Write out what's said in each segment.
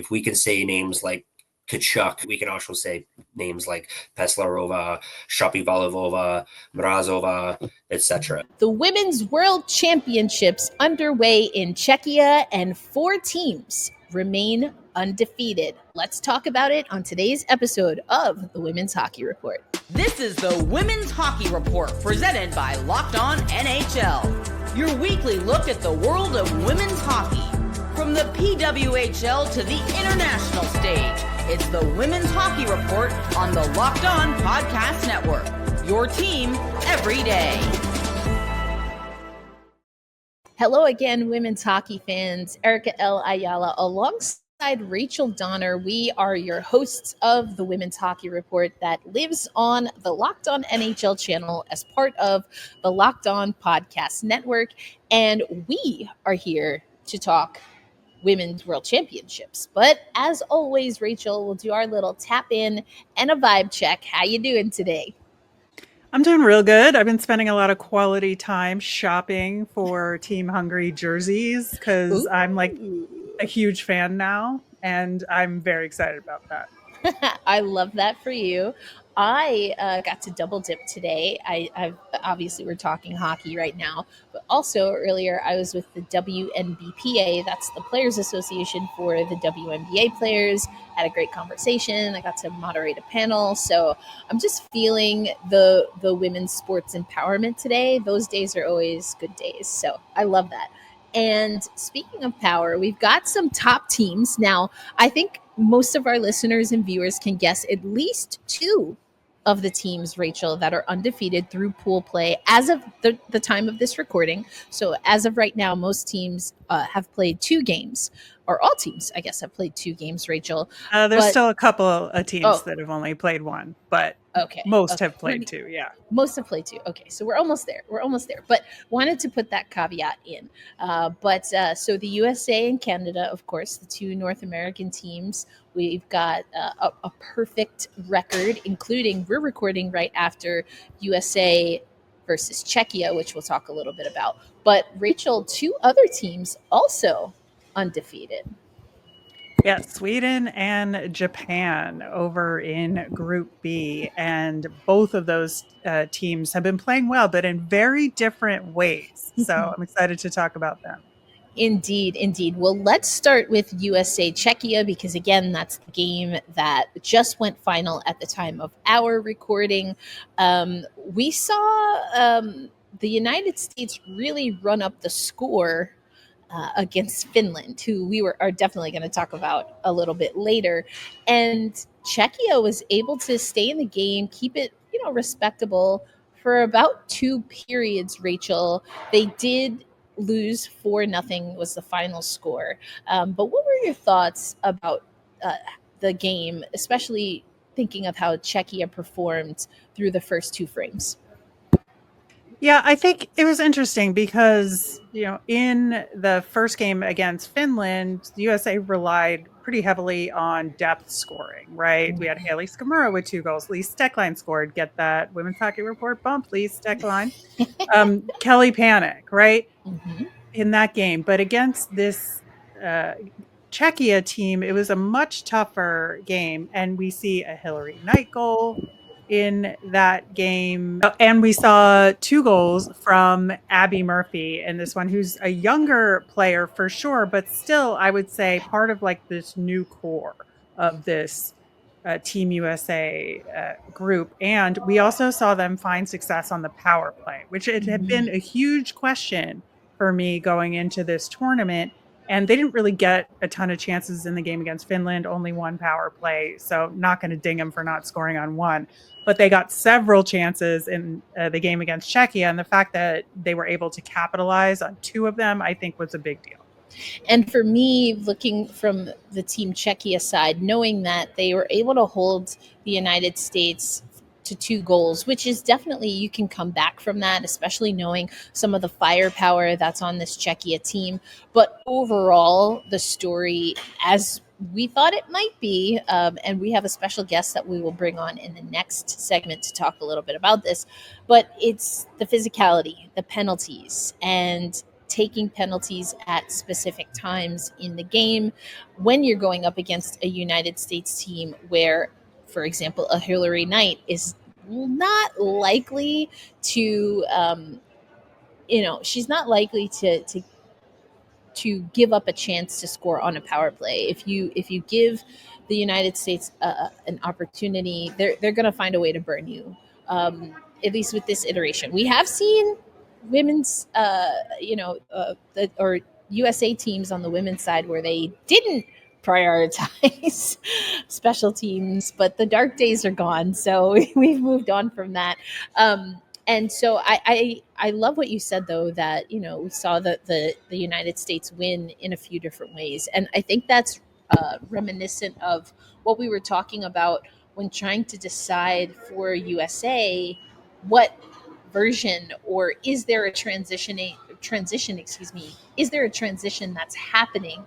If we can say names like Kachuk, we can also say names like Peslarova, Shapovalova, Mrazova, etc. The Women's World Championships underway in Czechia, and 4 teams remain undefeated. Let's talk about it on today's episode of the Women's Hockey Report. This is the Women's Hockey Report, presented by Locked On NHL. Your weekly look at the world of women's hockey. From the PWHL to the international stage, it's the Women's Hockey Report on the Locked On Podcast Network. Your team every day. Hello again, women's hockey fans. Erica L. Ayala alongside Rachel Donner. We are your hosts of the Women's Hockey Report that lives on the Locked On NHL channel as part of the Locked On Podcast Network. And we are here to talk Women's World Championships. But as always, Rachel, we'll do our little tap in and a vibe check. How you doing today? I'm doing real good. I've been spending a lot of quality time shopping for Team Hungary jerseys because I'm like a huge fan now, and I'm very excited about that. I love that for you. I got to double dip today. I've obviously we're talking hockey right now, but also earlier I was with the WNBPA. That's the Players Association for the WNBA players. Had a great conversation. I got to moderate a panel. So I'm just feeling the women's sports empowerment today. Those days are always good days. So I love that. And speaking of power, we've got some top teams. Now, I think most of our listeners and viewers can guess at least 2 of the teams, Rachel, that are undefeated through pool play as of the time of this recording. So as of right now, most teams have played 2 games, or all teams, I guess, have played 2 games, Rachel. There's still a couple of teams that have only played 1, but most have played 2, yeah. Most have played 2. Okay, so we're almost there. But wanted to put that caveat in. So the USA and Canada, of course, the 2 North American teams, we've got a perfect record, including we're recording right after USA versus Czechia, which we'll talk a little bit about. But Rachel, 2 other teams also undefeated. Yeah, Sweden and Japan over in Group B. And both of those teams have been playing well, but in very different ways. So I'm excited to talk about them. Indeed. Well, let's start with USA Czechia, because again, that's the game that just went final at the time of our recording. We saw the United States really run up the score against Finland, who we are definitely going to talk about a little bit later. And Czechia was able to stay in the game, keep it, respectable for about 2 periods, Rachel. They did lose 4-0 was the final score. But what were your thoughts about the game, especially thinking of how Czechia performed through the first 2 frames? Yeah, I think it was interesting because, in the first game against Finland, the USA relied pretty heavily on depth scoring, right? We had Haley Skamura with 2 goals. Lee Steckline scored. Get that Women's Hockey Report bump, Lee Steckline. Kelly Panic, right? Mm-hmm. In that game. But against this Czechia team, it was a much tougher game. And we see a Hillary Knight goal in that game. And we saw 2 goals from Abbey Murphy in this one, who's a younger player for sure, but still, I would say part of like this new core of this Team USA group. And we also saw them find success on the power play, which it had been a huge question for me going into this tournament. And they didn't really get a ton of chances in the game against Finland, only 1 power play. So not going to ding them for not scoring on 1. But they got several chances in the game against Czechia. And the fact that they were able to capitalize on 2 of them, I think was a big deal. And for me, looking from the Team Czechia side, knowing that they were able to hold the United States to 2 goals, which is definitely, you can come back from that, especially knowing some of the firepower that's on this Czechia team. But overall, the story, as we thought it might be, and we have a special guest that we will bring on in the next segment to talk a little bit about this, but it's the physicality, the penalties, and taking penalties at specific times in the game when you're going up against a United States team where, for example, a Hillary Knight is not likely to, she's not likely to give up a chance to score on a power play. If you give the United States an opportunity, they're going to find a way to burn you. At least with this iteration, we have seen women's, or USA teams on the women's side where they didn't prioritize special teams, but the dark days are gone, so we've moved on from that. And so I love what you said, though, that, we saw the United States win in a few different ways. And I think that's reminiscent of what we were talking about when trying to decide for USA what version, or is there a transition, is there a transition that's happening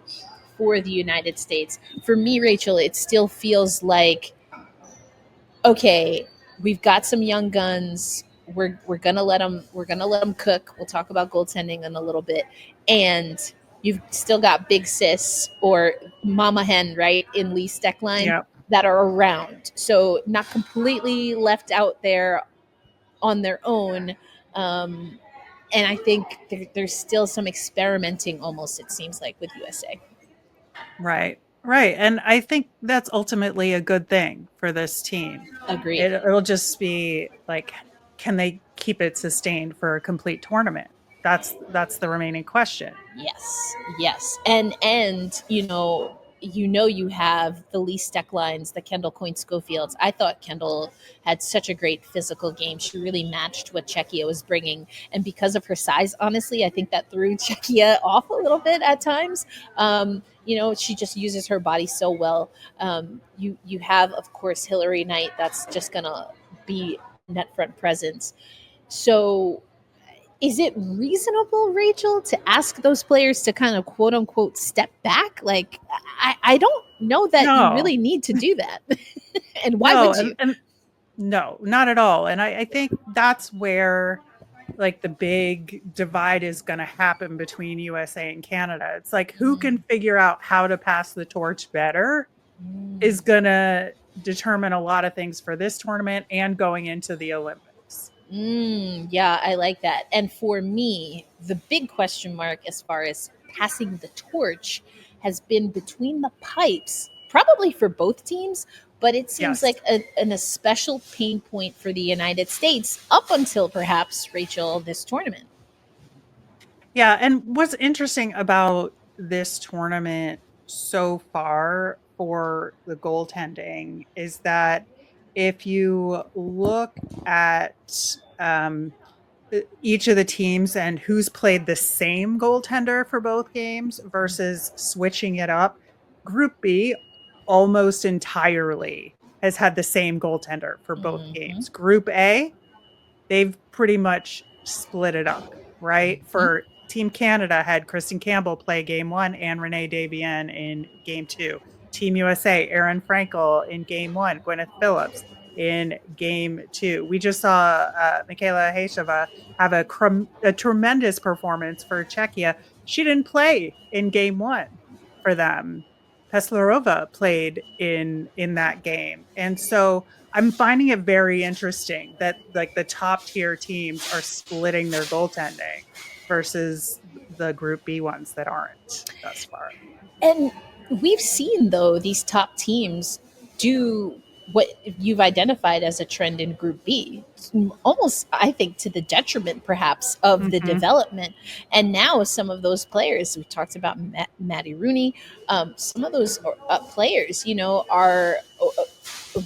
for the United States? For me, Rachel, it still feels like, okay, we've got some young guns. We're gonna let them cook. We'll talk about goaltending in a little bit, and you've still got big sis or mama hen, right, in Lee Steckline, that are around, so not completely left out there on their own. And I think there's still some experimenting, almost, it seems like, with USA. Right. And I think that's ultimately a good thing for this team. Agreed. It'll just be like, can they keep it sustained for a complete tournament? That's the remaining question. Yes. And you have the Lee Stecklines, the Kendall Coyne-Schofields. I thought Kendall had such a great physical game. She really matched what Czechia was bringing. And because of her size, honestly, I think that threw Czechia off a little bit at times. She just uses her body so well. You have, of course, Hillary Knight. That's just going to be net front presence. So is it reasonable, Rachel, to ask those players to kind of quote unquote step back? Like, I don't know that you really need to do that. And why would you? And no, not at all. And I think that's where like the big divide is going to happen between USA and Canada. It's like, who can figure out how to pass the torch better is going to determine a lot of things for this tournament and going into the Olympics. Yeah, I like that. And for me, the big question mark as far as passing the torch has been between the pipes, probably for both teams, but it seems like a special pain point for the United States up until perhaps, Rachel, this tournament. Yeah, and what's interesting about this tournament so far for the goaltending is that if you look at each of the teams and who's played the same goaltender for both games versus switching it up, Group B almost entirely has had the same goaltender for both games. Group A, they've pretty much split it up, right? For Team Canada had Kristen Campbell play game 1 and Renee Davienne in game 2. Team USA, Erin Frankel in game 1, Gwyneth Phillips in game 2. We just saw Michaela Hejeva have a tremendous performance for Czechia. She didn't play in game 1 for them. Peslarova played in that game. And so I'm finding it very interesting that like the top tier teams are splitting their goaltending versus the Group B ones that aren't thus far. And we've seen, though, these top teams do what you've identified as a trend in Group B, almost, I think, to the detriment, perhaps, of the development. And now some of those players, we talked about Maddie Rooney, some of those players, are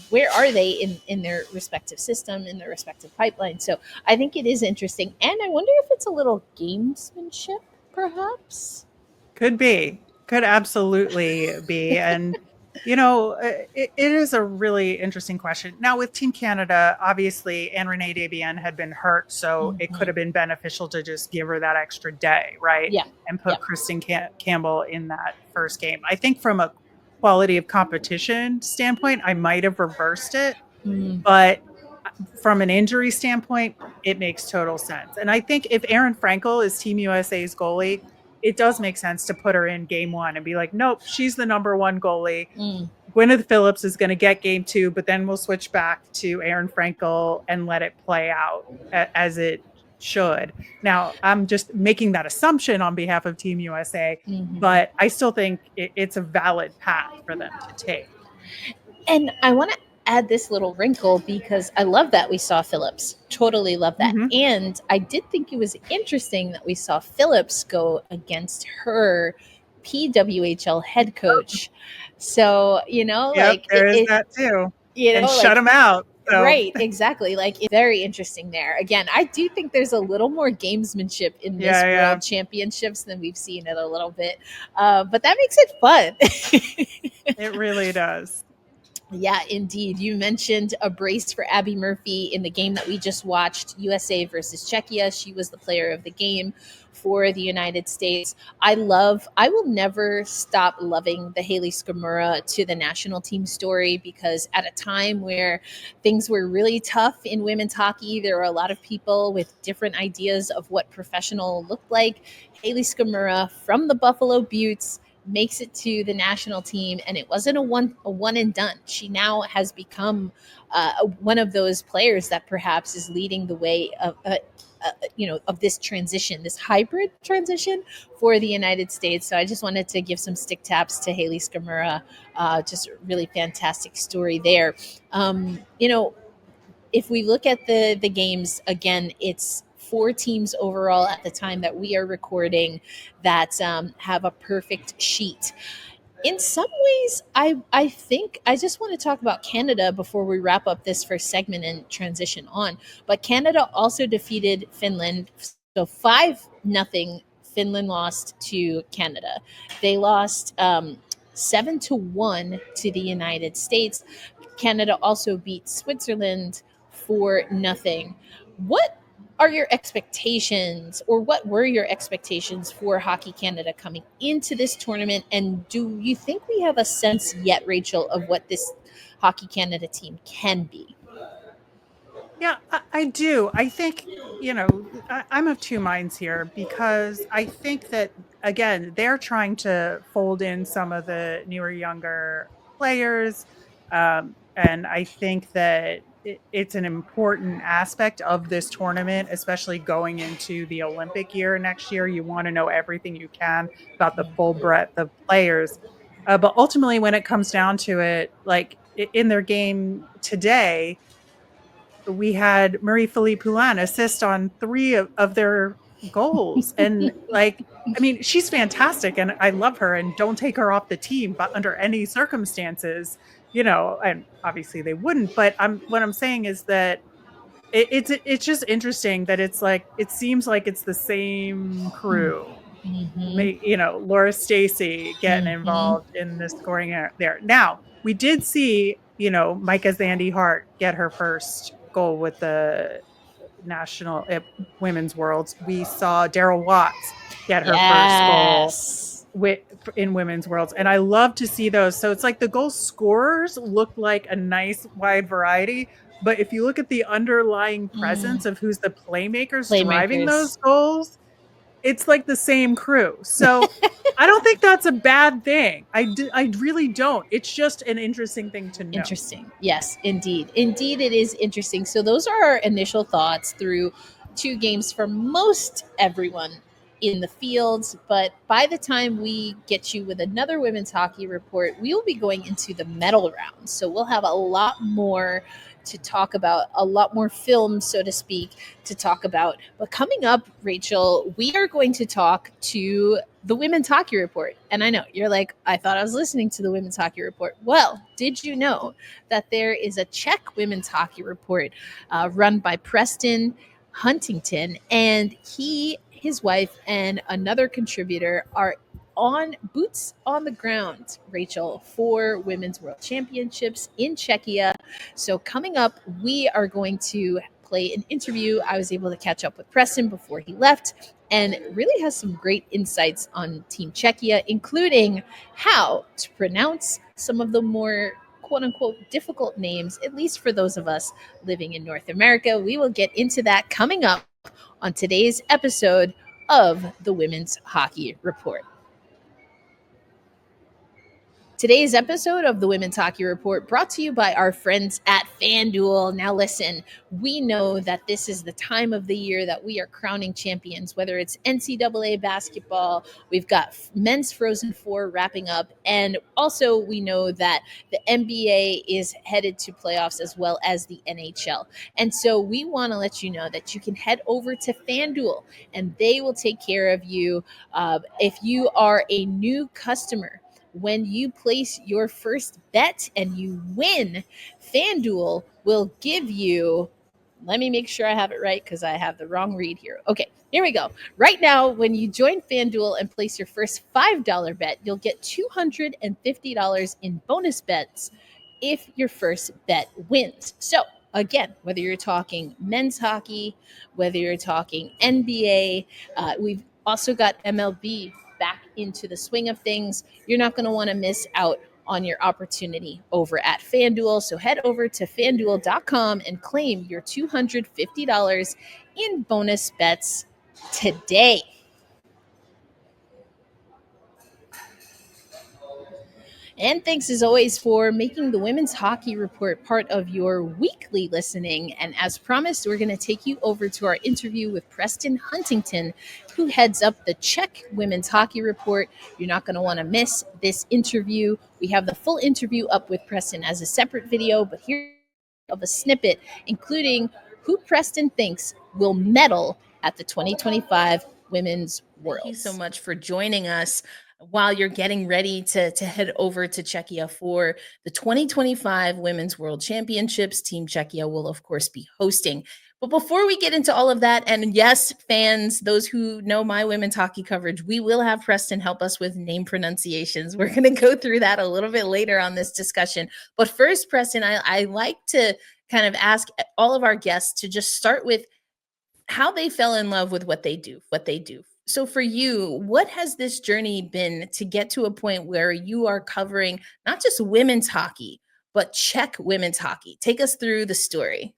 where are they in their respective system, in their respective pipeline? So I think it is interesting. And I wonder if it's a little gamesmanship, perhaps? Could be. Could absolutely be. And it is a really interesting question. Now with Team Canada, obviously, and Renee Davienne had been hurt, so it could have been beneficial to just give her that extra day, right? Yeah. And put Kristen Campbell in that first game. I think from a quality of competition standpoint, I might have reversed it, but from an injury standpoint, it makes total sense. And I think if Erin Frankel is Team USA's goalie, it does make sense to put her in game one and be like, nope, she's the number one goalie. Gwyneth Phillips is going to get game two, but then we'll switch back to Erin Frankel and let it play out as it should. Now, I'm just making that assumption on behalf of Team USA, but I still think it's a valid path for them to take. And I want to add this little wrinkle because I love that we saw Phillips. Totally love that. And I did think it was interesting that we saw Phillips go against her PWHL head coach. So, like there is that too. And shut him out. So. Right, exactly. Like, it's very interesting there. Again, I do think there's a little more gamesmanship in this World Championships than we've seen it a little bit. But that makes it fun. It really does. Yeah, indeed. You mentioned a brace for Abbey Murphy in the game that we just watched, USA versus Czechia. She was the player of the game for the United States. I will never stop loving the Haley Skamura to the national team story, because at a time where things were really tough in women's hockey, there were a lot of people with different ideas of what professional looked like. Haley Skamura from the Buffalo Buttes makes it to the national team, and it wasn't a one and done. She now has become one of those players that perhaps is leading the way of this transition, this hybrid transition for the United States. So I just wanted to give some stick taps to Haley Skamura. Just a really fantastic story there. If we look at the games again, it's 4 teams overall at the time that we are recording that have a perfect sheet. In some ways, I think I just want to talk about Canada before we wrap up this first segment and transition on. But Canada also defeated Finland. So 5-0 Finland lost to Canada. They lost 7-1 to the United States. Canada also beat Switzerland 4-0. What are your expectations, or what were your expectations for Hockey Canada coming into this tournament? And do you think we have a sense yet, Rachel, of what this Hockey Canada team can be? Yeah, I do. I think, I'm of two minds here, because I think that, again, they're trying to fold in some of the newer, younger players. And I think that it's an important aspect of this tournament, especially going into the Olympic year next year. You want to know everything you can about the full breadth of players. But ultimately, when it comes down to it, like in their game today, we had Marie-Philip Poulin assist on 3 of their goals. And she's fantastic and I love her and don't take her off the team, but under any circumstances, and obviously they wouldn't, but what I'm saying is that it's just interesting that it's like, it seems like it's the same crew. Laura Stacey getting involved in the scoring there. Now, we did see, Micah Zandy Hart get her first goal with the national women's worlds. We saw Daryl Watts get her first goal in women's worlds, and I love to see those. So it's like the goal scorers look like a nice wide variety, but if you look at the underlying presence of who's the playmakers driving those goals, it's like the same crew. So I don't think that's a bad thing. I really don't. It's just an interesting thing to know. Interesting. Yes, indeed. Indeed, it is interesting. So those are our initial thoughts through 2 games for most everyone in the fields. But by the time we get you with another women's hockey report, we will be going into the medal round. So we'll have a lot more to talk about, a lot more film, so to speak, to talk about. But coming up, Rachel, we are going to talk to the Women's Hockey Report. And I know you're like, I thought I was listening to the Women's Hockey Report. Well, did you know that there is a Czech Women's Hockey Report run by Preston Huntington, and his wife, and another contributor are on boots on the ground, Rachel, for Women's World Championships in Czechia. So coming up, we are going to play an interview. I was able to catch up with Preston before he left, and really has some great insights on Team Czechia, including how to pronounce some of the more quote unquote difficult names, at least for those of us living in North America. We will get into that coming up on today's episode of the Women's Hockey Report. Today's episode of the Women's Hockey Report brought to you by our friends at FanDuel. Now listen, we know that this is the time of the year that we are crowning champions, whether it's NCAA basketball, we've got men's Frozen Four wrapping up, and also we know that the NBA is headed to playoffs as well as the NHL. And so we want to let you know that you can head over to FanDuel and they will take care of you if you are a new customer. When you place your first bet and you win, FanDuel will give you, let me make sure I have it right because I have the wrong read here. Okay, here we go. Right now, when you join FanDuel and place your first $5 bet, you'll get $250 in bonus bets if your first bet wins. So again, whether you're talking men's hockey, whether you're talking NBA, we've also got MLB back into the swing of things. You're not going to want to miss out on your opportunity over at FanDuel. So head over to FanDuel.com and claim your $250 in bonus bets today. And thanks as always for making the Women's Hockey Report part of your weekly listening. And as promised, we're going to take you over to our interview with Preston Huntington, who heads up the Czech Women's Hockey Report. You're not going to want to miss this interview. We have the full interview up with Preston as a separate video, but here of a snippet, including who Preston thinks will medal at the 2025 Women's Worlds. Thank you so much for joining us while you're getting ready to head over to Czechia for the 2025 Women's World Championships. Team Czechia will, of course, be hosting. But before we get into all of that, and yes, fans, those who know my women's hockey coverage, we will have Preston help us with name pronunciations. We're going to go through that a little bit later on this discussion. But first, Preston, I like to kind of ask all of our guests to just start with how they fell in love with what they do. So for you, what has this journey been to get to a point where you are covering not just women's hockey, but Czech women's hockey? Take us through the story.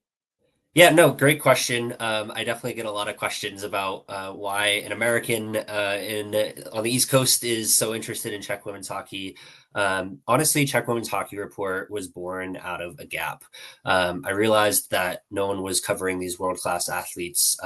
Yeah, no, great question. I definitely get a lot of questions about why an American on the East Coast is so interested in Czech women's hockey. Honestly, Czech Women's Hockey Report was born out of a gap. I realized that no one was covering these world-class athletes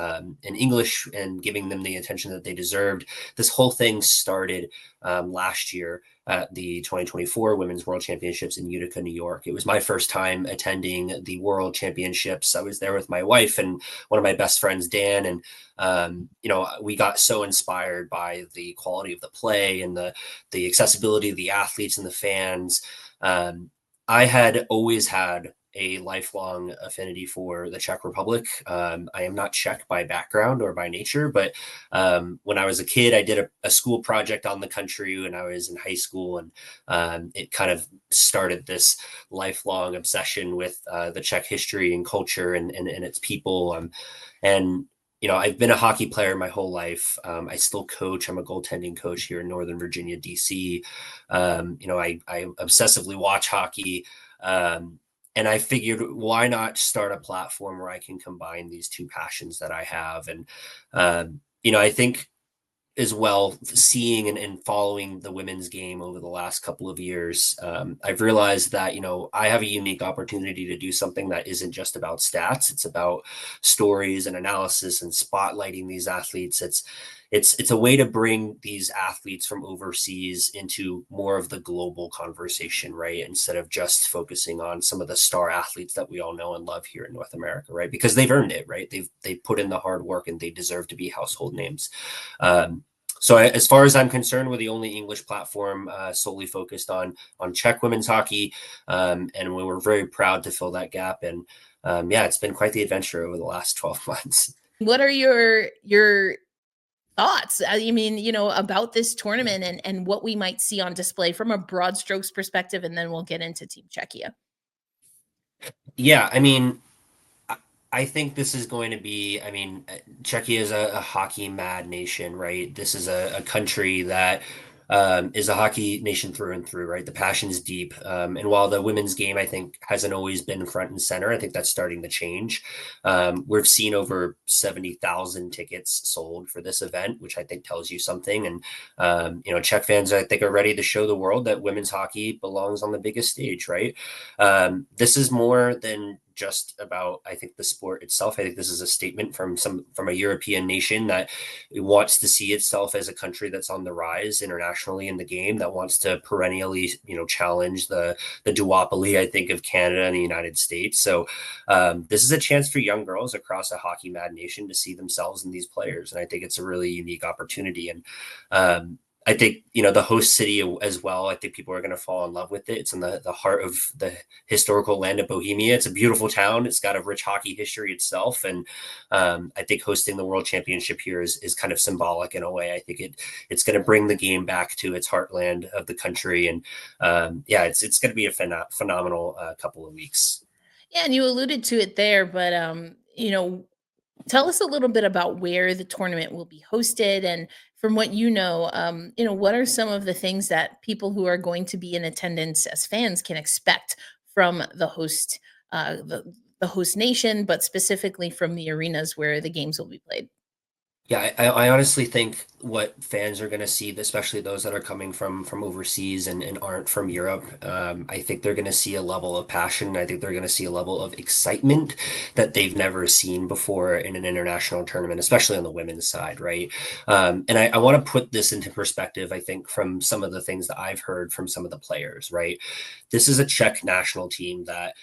in English and giving them the attention that they deserved. This whole thing started last year at the 2024 Women's World Championships in Utica, New York. It was my first time attending the World Championships. I was there with my wife and one of my best friends, Dan, and we got so inspired by the quality of the play and the accessibility of the athletes and the fans. I had always had a lifelong affinity for the Czech Republic. I am not Czech by background or by nature, but when I was a kid, I did a school project on the country when I was in high school, and it kind of started this lifelong obsession with the Czech history and culture and its people. And I've been a hockey player my whole life. I still coach. I'm a goaltending coach here in Northern Virginia, DC. I obsessively watch hockey. And I figured, why not start a platform where I can combine these two passions that I have? And, I think as well, seeing and following the women's game over the last couple of years, I've realized that, I have a unique opportunity to do something that isn't just about stats. It's about stories and analysis and spotlighting these athletes. It's a way to bring these athletes from overseas into more of the global conversation, right? Instead of just focusing on some of the star athletes that we all know and love here in North America, right? Because they've earned it, right? They've put in the hard work and they deserve to be household names. So as far as I'm concerned, we're the only English platform solely focused on Czech women's hockey, and we were very proud to fill that gap. And it's been quite the adventure over the last 12 months. What are your thoughts, about this tournament and what we might see on display from a broad strokes perspective, and then we'll get into Team Czechia? Yeah, I think this is going to be, Czechia is a hockey mad nation, right? This is a country that is a hockey nation through and through, right? The passion's deep. And while the women's game, I think, hasn't always been front and center, I think that's starting to change. We've seen over 70,000 tickets sold for this event, which I think tells you something. And, Czech fans, I think, are ready to show the world that women's hockey belongs on the biggest stage, right? This is more than just about, I think, the sport itself. I think this is a statement from a European nation that wants to see itself as a country that's on the rise internationally in the game, that wants to perennially, challenge the duopoly, I think, of Canada and the United States. So this is a chance for young girls across a hockey mad nation to see themselves in these players. And I think it's a really unique opportunity. And I think, the host city as well, I think people are going to fall in love with it. It's in the heart of the historical land of Bohemia. It's a beautiful town. It's got a rich hockey history itself. And I think hosting the World Championship here is kind of symbolic in a way. I think it's going to bring the game back to its heartland of the country. And it's going to be a phenomenal couple of weeks. Yeah, and you alluded to it there, but tell us a little bit about where the tournament will be hosted, and from what what are some of the things that people who are going to be in attendance as fans can expect from the host, the host nation, but specifically from the arenas where the games will be played? Yeah, I honestly think what fans are going to see, especially those that are coming from overseas and aren't from Europe, I think they're going to see a level of passion. I think they're going to see a level of excitement that they've never seen before in an international tournament, especially on the women's side, right? And I want to put this into perspective, I think, from some of the things that I've heard from some of the players, right? This is a Czech national team that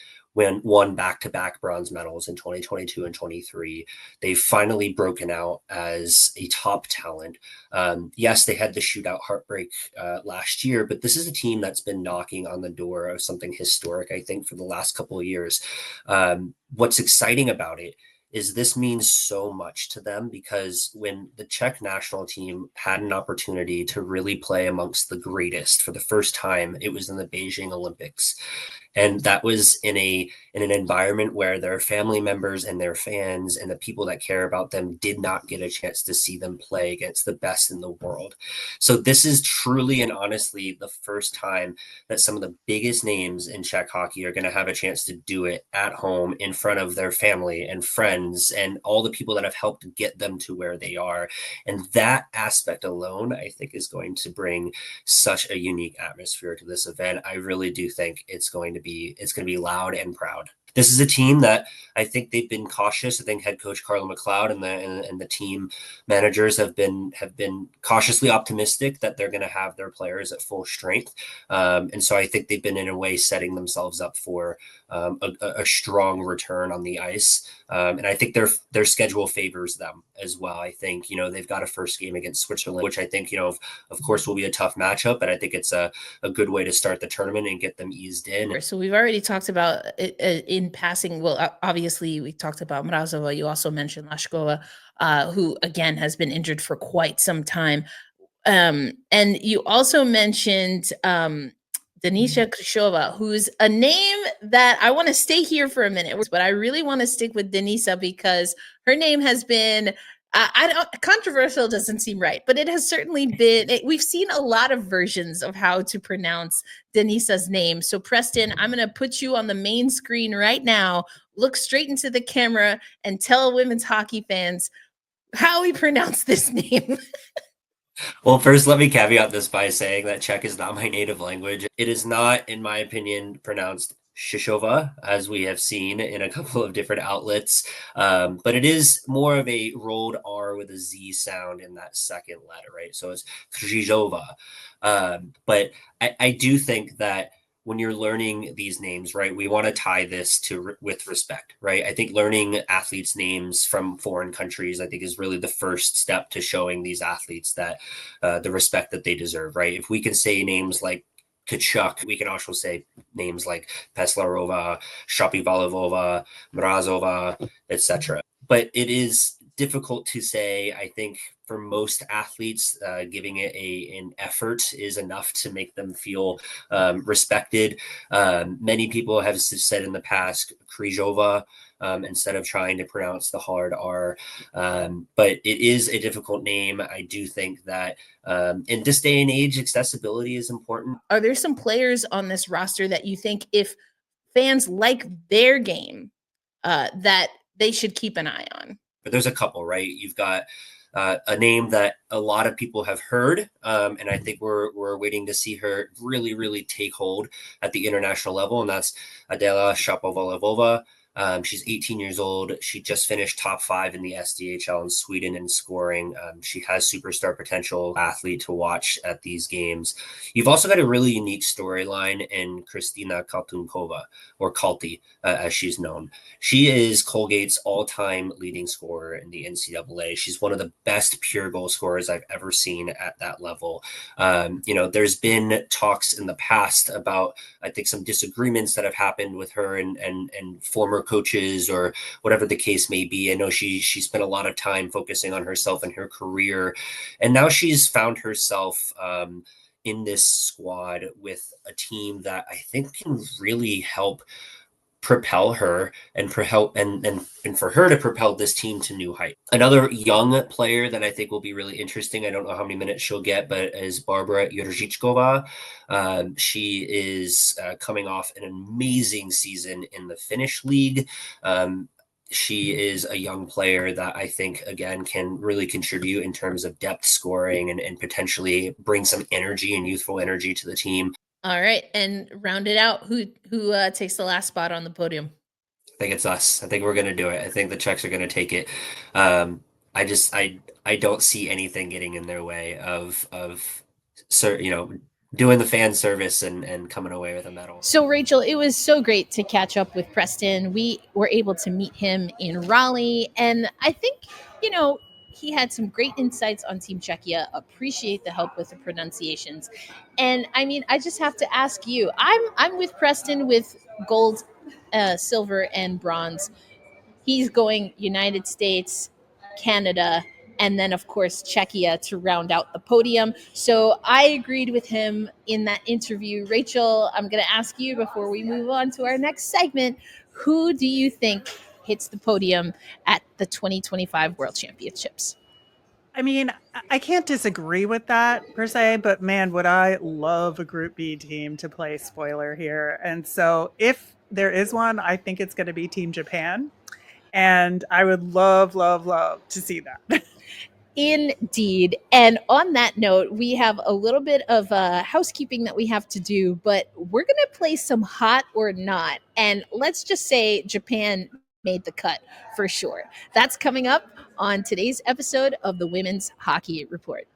won back-to-back bronze medals in 2022 and 23. They've finally broken out as a top talent. Yes, they had the shootout heartbreak last year, but this is a team that's been knocking on the door of something historic, I think, for the last couple of years. What's exciting about it is this means so much to them, because when the Czech national team had an opportunity to really play amongst the greatest for the first time, it was in the Beijing Olympics. And that was in an environment where their family members and their fans and the people that care about them did not get a chance to see them play against the best in the world. So this is truly and honestly the first time that some of the biggest names in Czech hockey are going to have a chance to do it at home in front of their family and friends and all the people that have helped get them to where they are. And that aspect alone, I think, is going to bring such a unique atmosphere to this event. I really do think it's going to be loud and proud. This is a team that I think they've been cautious. I think head coach Carla McLeod and the team managers have been cautiously optimistic that they're going to have their players at full strength. And so I think they've been in a way setting themselves up for a strong return on the ice. And I think their schedule favors them as well. I think, they've got a first game against Switzerland, which I think, of course will be a tough matchup, but I think it's a good way to start the tournament and get them eased in. So we've already talked about in passing. Well, obviously we talked about Mrazova. You also mentioned Lashkova, who again has been injured for quite some time. And you also mentioned Denisa Kryshova, who's a name that I want to stay here for a minute, but I really want to stick with Denisa because her name has been controversial doesn't seem right, but it has certainly been. We've seen a lot of versions of how to pronounce Denisa's name. So Preston, I'm going to put you on the main screen right now. Look straight into the camera and tell women's hockey fans how we pronounce this name. Well, first, let me caveat this by saying that Czech is not my native language. It is not, in my opinion, pronounced Shishova, as we have seen in a couple of different outlets. But it is more of a rolled R with a Z sound in that second letter, right? So it's Kryzhova. But I do think that when you're learning these names, right, we want to tie this with respect, right? I think learning athletes' names from foreign countries, I think, is really the first step to showing these athletes that the respect that they deserve, right? If we can say names like Kachuk, we can also say names like Peslarova, Shapovalova, Mrazova, etc. But it is difficult to say. I think for most athletes, giving it an effort is enough to make them feel respected. Many people have said in the past Kryzhova, instead of trying to pronounce the hard R. But it is a difficult name. I do think that in this day and age, accessibility is important. Are there some players on this roster that you think, if fans like their game, that they should keep an eye on? But there's a couple, right? You've got a name that a lot of people have heard, and I think we're waiting to see her really, really take hold at the international level, and that's Adela Shapovalova. She's 18 years old. She just finished top 5 in the SDHL in Sweden in scoring. She has superstar potential, athlete to watch at these games. You've also got a really unique storyline in Kristina Kaltunkova, or Kalti, as she's known. She is Colgate's all-time leading scorer in the NCAA. She's one of the best pure goal scorers I've ever seen at that level. There's been talks in the past about, I think, some disagreements that have happened with her and former coaches or whatever the case may be. I know she spent a lot of time focusing on herself and her career, and now she's found herself in this squad with a team that I think can really help propel her and for her to propel this team to new heights. Another young player that I think will be really interesting, I don't know how many minutes she'll get, but is Barbara Juržičková. She is coming off an amazing season in the Finnish league. She is a young player that I think, again, can really contribute in terms of depth scoring and potentially bring some energy and youthful energy to the team. All right, and round it out. Who takes the last spot on the podium? I think it's us. I think we're going to do it. I think the Czechs are going to take it. I don't see anything getting in their way of doing the fan service and coming away with a medal. So, Rachel, it was so great to catch up with Preston. We were able to meet him in Raleigh, and I think, he had some great insights on Team Czechia. Appreciate the help with the pronunciations. And I mean, I just have to ask you, I'm with Preston with gold, silver, and bronze. He's going United States, Canada, and then, of course, Czechia to round out the podium. So I agreed with him in that interview. Rachel, I'm going to ask you before we move on to our next segment, who do you think hits the podium at the 2025 World Championships? I mean, I can't disagree with that per se, but man, would I love a Group B team to play spoiler here. And so if there is one, I think it's going to be Team Japan. And I would love, love, love to see that. Indeed. And on that note, we have a little bit of housekeeping that we have to do, but we're going to play some hot or not. And let's just say Japan made the cut for sure. That's coming up on today's episode of the Women's Hockey Report.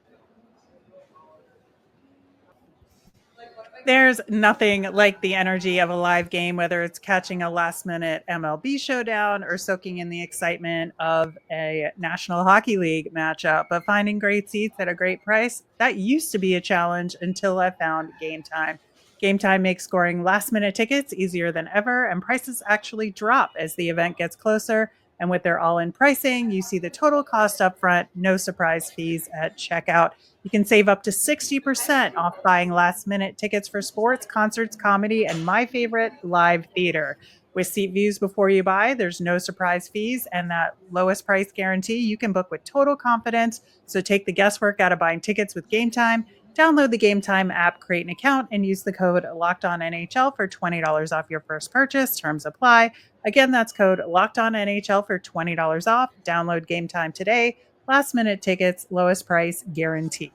There's nothing like the energy of a live game, whether it's catching a last-minute MLB showdown or soaking in the excitement of a National Hockey League matchup. But finding great seats at a great price, that used to be a challenge until I found Game Time. Game Time makes scoring last-minute tickets easier than ever, and prices actually drop as the event gets closer. And with their all-in pricing, you see the total cost up front, no surprise fees at checkout. You can save up to 60% off buying last-minute tickets for sports, concerts, comedy, and my favorite, live theater. With seat views before you buy, there's no surprise fees and that lowest price guarantee you can book with total confidence. So take the guesswork out of buying tickets with Game Time. Download the Game Time app, create an account, and use the code LOCKEDONNHL for $20 off your first purchase. Terms apply. Again, that's code LOCKEDONNHL for $20 off. Download Game Time today. Last minute tickets, lowest price guarantee.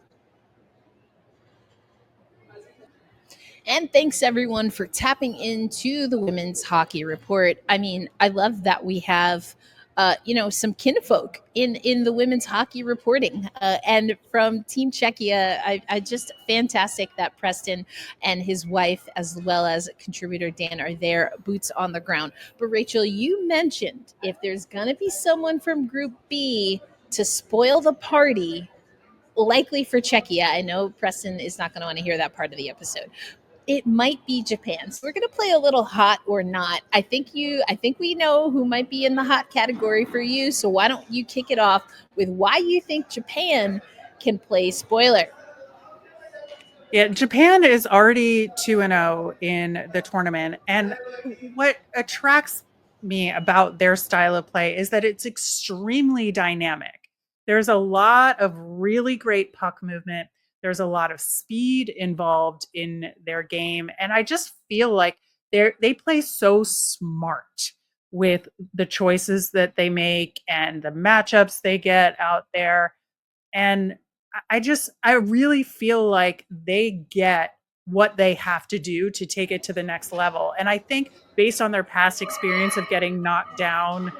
And thanks everyone for tapping into the Women's Hockey Report. I mean, I love that we have some kinfolk in the women's hockey reporting. And from Team Czechia, I just fantastic that Preston and his wife, as well as contributor Dan, are there, boots on the ground. But Rachel, you mentioned if there's going to be someone from Group B to spoil the party, likely for Czechia. I know Preston is not going to want to hear that part of the episode. It might be Japan. So we're going to play a little hot or not. I think we know who might be in the hot category for you. So why don't you kick it off with why you think Japan can play spoiler? Yeah, Japan is already 2-0 in the tournament. And what attracts me about their style of play is that it's extremely dynamic. There's a lot of really great puck movement. There's a lot of speed involved in their game. And I just feel like they play so smart with the choices that they make and the matchups they get out there. And I really feel like they get what they have to do to take it to the next level. And I think based on their past experience of getting knocked down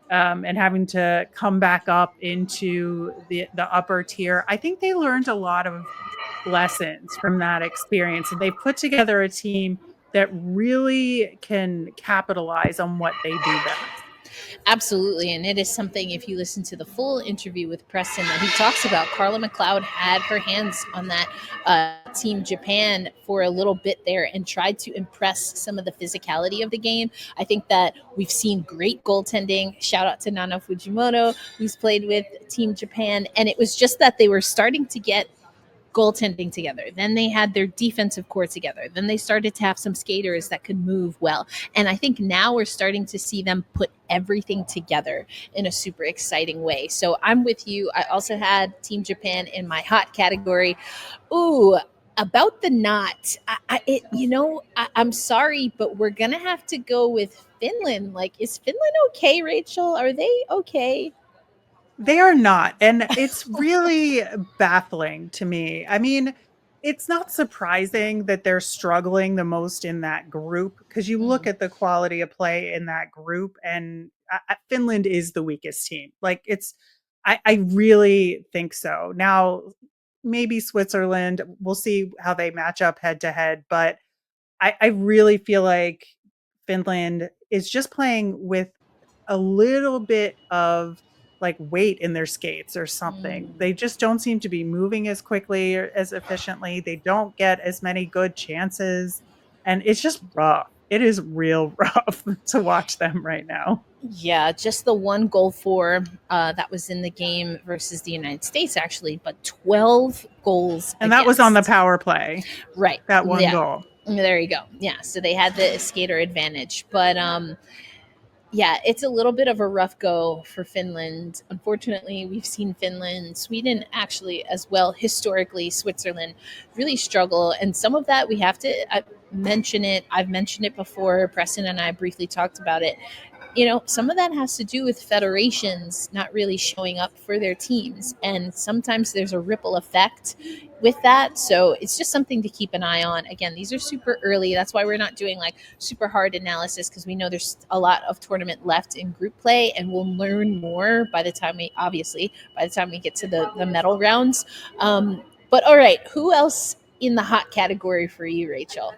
and having to come back up into the upper tier, I think they learned a lot of lessons from that experience. And they've put together a team that really can capitalize on what they do best. Absolutely. And it is something, if you listen to the full interview with Preston, that he talks about. Carla McLeod had her hands on that Team Japan for a little bit there and tried to impress some of the physicality of the game. I think that we've seen great goaltending. Shout out to Nana Fujimoto, who's played with Team Japan. And it was just that they were starting to get goaltending together. Then they had their defensive core together. Then they started to have some skaters that could move well. And I think now we're starting to see them put everything together in a super exciting way. So I'm with you. I also had Team Japan in my hot category. Ooh, about the knot, I'm sorry, but we're going to have to go with Finland. Like, is Finland okay, Rachel? Are they okay? They are not. And it's really baffling to me. I mean, it's not surprising that they're struggling the most in that group because you look at the quality of play in that group, and Finland is the weakest team. Like, I really think so. Now, maybe Switzerland, we'll see how they match up head to head, but I really feel like Finland is just playing with a little bit of like weight in their skates or something. They just don't seem to be moving as quickly or as efficiently. They don't get as many good chances. And it's just rough. It is real rough to watch them right now. Yeah, just the one goal for that was in the game versus the United States, actually, but 12 goals. And that was on the power play. Right. That one goal. There you go. Yeah. So they had the skater advantage. But yeah, it's a little bit of a rough go for Finland. Unfortunately, we've seen Finland, Sweden actually as well, historically, Switzerland really struggle. And some of that we have to mention it. I've mentioned it before. Preston and I briefly talked about it. You know, some of that has to do with federations not really showing up for their teams. And sometimes there's a ripple effect with that. So it's just something to keep an eye on. Again, these are super early. That's why we're not doing like super hard analysis, because we know there's a lot of tournament left in group play, and we'll learn more by the time we get to the medal rounds. But all right, who else in the hot category for you, Rachel?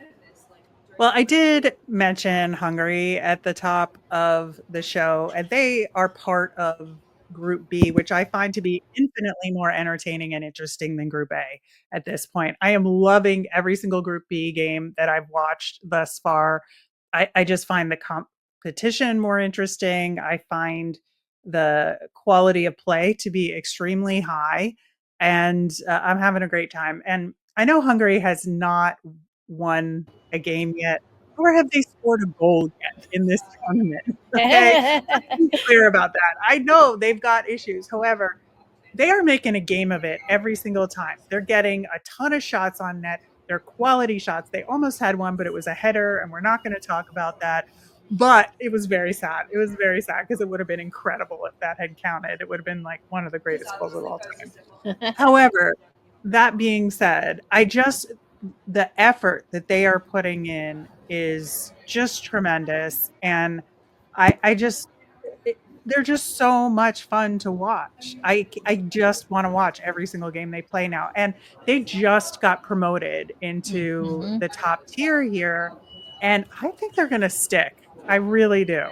Well, I did mention Hungary at the top of the show, and they are part of Group B, which I find to be infinitely more entertaining and interesting than Group A at this point. I am loving every single Group B game that I've watched thus far. I just find the competition more interesting. I find the quality of play to be extremely high, and I'm having a great time. And I know Hungary has not won a game yet, nor have they scored a goal yet in this tournament. Okay, let's be clear about that. I know they've got issues. However, they are making a game of it every single time. They're getting a ton of shots on net. They're quality shots. They almost had one, but it was a header, and we're not going to talk about that. But it was very sad. It was very sad because it would have been incredible if that had counted. It would have been like one of the greatest goals of all time. However, that being said, the effort that they are putting in is just tremendous. And they're just so much fun to watch. I just want to watch every single game they play now. And they just got promoted into the top tier here. And I think they're going to stick. I really do.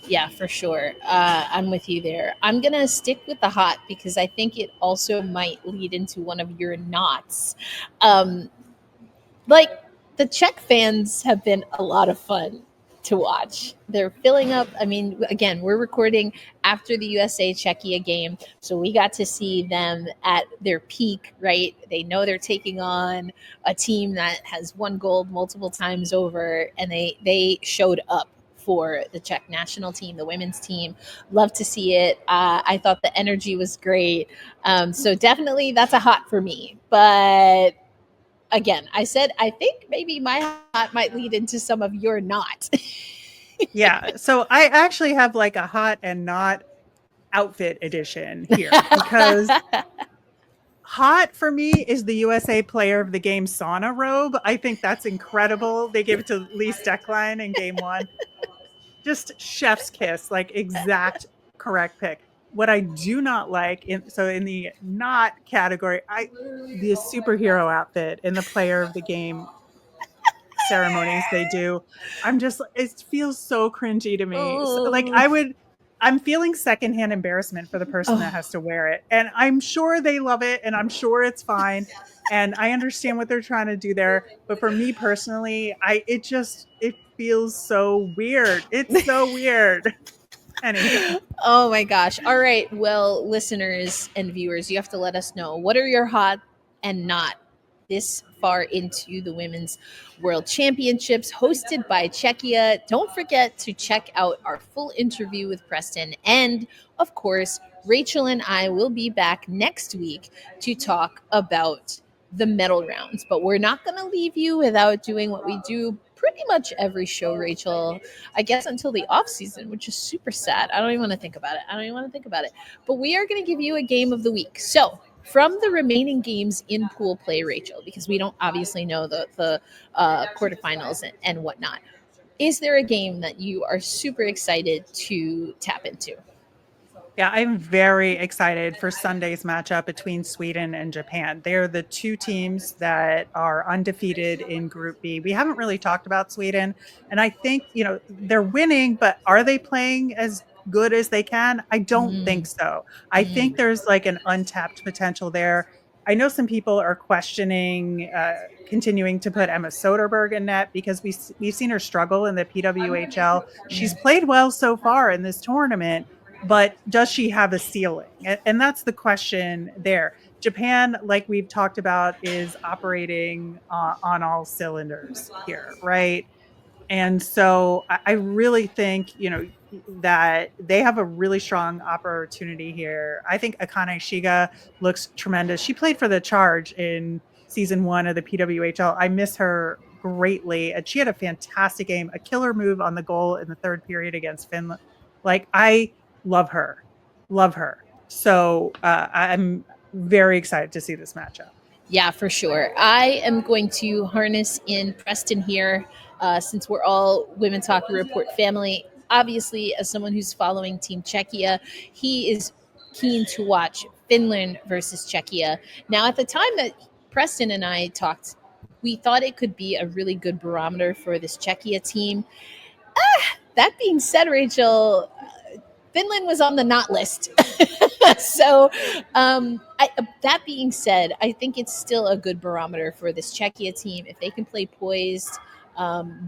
Yeah, for sure. I'm with you there. I'm going to stick with the hot because I think it also might lead into one of your knots. Like, the Czech fans have been a lot of fun to watch. They're filling up. I mean, again, we're recording after the USA Czechia game, so we got to see them at their peak, right? They know they're taking on a team that has won gold multiple times over, and they showed up for the Czech national team, the women's team. Love to see it. I thought the energy was great. So definitely that's a hot for me. But again, I said I think maybe my hot might lead into some of your not. Yeah. So I actually have like a hot and not outfit edition here because hot for me is the USA player of the game sauna robe. I think that's incredible. They gave it to Lee Steckline in game one. Just chef's kiss, like exact correct pick. What I do not like, in the not category, the superhero outfit in the player of the game ceremonies they do, it feels so cringy to me. So, like I'm feeling secondhand embarrassment for the person that has to wear it. And I'm sure they love it and I'm sure it's fine. And I understand what they're trying to do there. But for me personally, it feels so weird. It's so weird. Anyway. Oh my gosh. All right. Well, listeners and viewers, you have to let us know, what are your hot and not this far into the Women's World Championships hosted by Czechia. Don't forget to check out our full interview with Preston. And of course, Rachel and I will be back next week to talk about the medal rounds. But we're not going to leave you without doing what we do pretty much every show, Rachel, I guess until the off season, which is super sad. I don't even want to think about it. But we are going to give you a game of the week. So from the remaining games in pool play, Rachel, because we don't obviously know the quarterfinals and whatnot, is there a game that you are super excited to tap into? Yeah, I'm very excited for Sunday's matchup between Sweden and Japan. They're the two teams that are undefeated in Group B. We haven't really talked about Sweden, and I think, they're winning, but are they playing as good as they can? I don't think so. I think there's like an untapped potential there. I know some people are questioning continuing to put Emma Soderberg in net because we've seen her struggle in the PWHL. She's played well so far in this tournament, but does she have a ceiling? And that's the question there. Japan, like we've talked about, is operating on all cylinders here, right? And so I really think, that they have a really strong opportunity here. I think Akane Shiga looks tremendous. She played for the Charge in season 1 of the PWHL. I miss her greatly. And she had a fantastic game, a killer move on the goal in the third period against Finland. Like, I love her. So I'm very excited to see this matchup. Yeah, for sure. I am going to harness in Preston here, since we're all Women's Hockey Report family. Obviously, as someone who's following Team Czechia, he is keen to watch Finland versus Czechia. Now, at the time that Preston and I talked, we thought it could be a really good barometer for this Czechia team. That being said, Rachel, Finland was on the not list. So that being said, I think it's still a good barometer for this Czechia team. If they can play poised,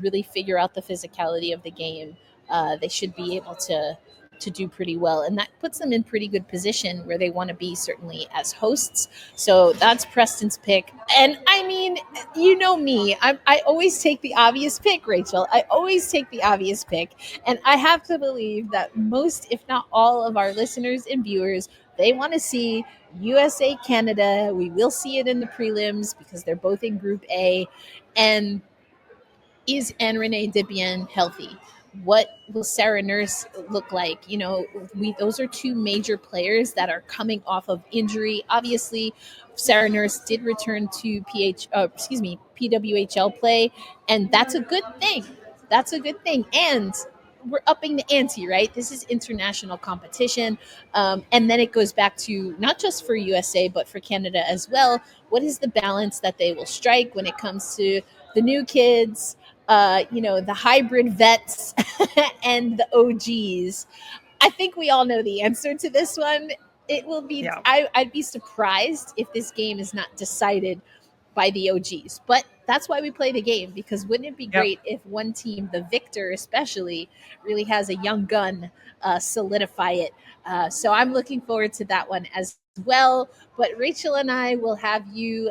really figure out the physicality of the game, they should be able to do pretty well. And that puts them in pretty good position where they want to be, certainly as hosts. So that's Preston's pick. And I mean, you know me, I always take the obvious pick, Rachel. I always take the obvious pick. And I have to believe that most, if not all, of our listeners and viewers, they want to see USA, Canada. We will see it in the prelims because they're both in Group A. And is Anne-Renee Debian healthy? What will Sarah Nurse look like? Those are two major players that are coming off of injury. Obviously, Sarah Nurse did return to PWHL play, and that's a good thing. And we're upping the ante, right? This is international competition. And then it goes back to not just for USA, but for Canada as well. What is the balance that they will strike when it comes to the new kids, the hybrid vets and the OGs? I think we all know the answer to this one. It will be, yeah. I'd be surprised if this game is not decided by the OGs, but that's why we play the game, because wouldn't it be great if one team, the victor especially, really has a young gun solidify it. So I'm looking forward to that one as well. But Rachel and I will have you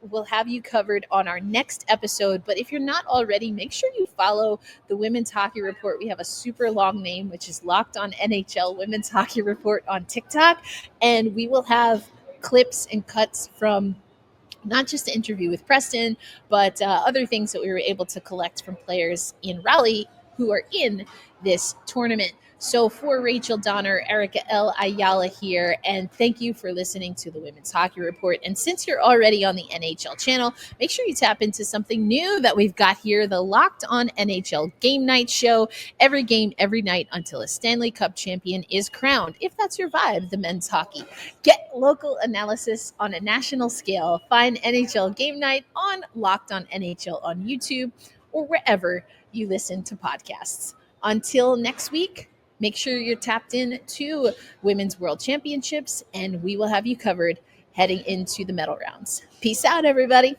we'll have you covered on our next episode. But if you're not already, make sure you follow the Women's Hockey Report. We have a super long name, which is Locked On NHL Women's Hockey Report on TikTok. And we will have clips and cuts from not just the interview with Preston, but other things that we were able to collect from players in Raleigh who are in this tournament. So for Rachel Donner, Erica L. Ayala here, and thank you for listening to the Women's Hockey Report. And since you're already on the NHL channel, make sure you tap into something new that we've got here, the Locked On NHL Game Night Show. Every game, every night until a Stanley Cup champion is crowned. If that's your vibe, the men's hockey. Get local analysis on a national scale. Find NHL Game Night on Locked On NHL on YouTube or wherever you listen to podcasts. Until next week, make sure you're tapped in to Women's World Championships, and we will have you covered heading into the medal rounds. Peace out, everybody.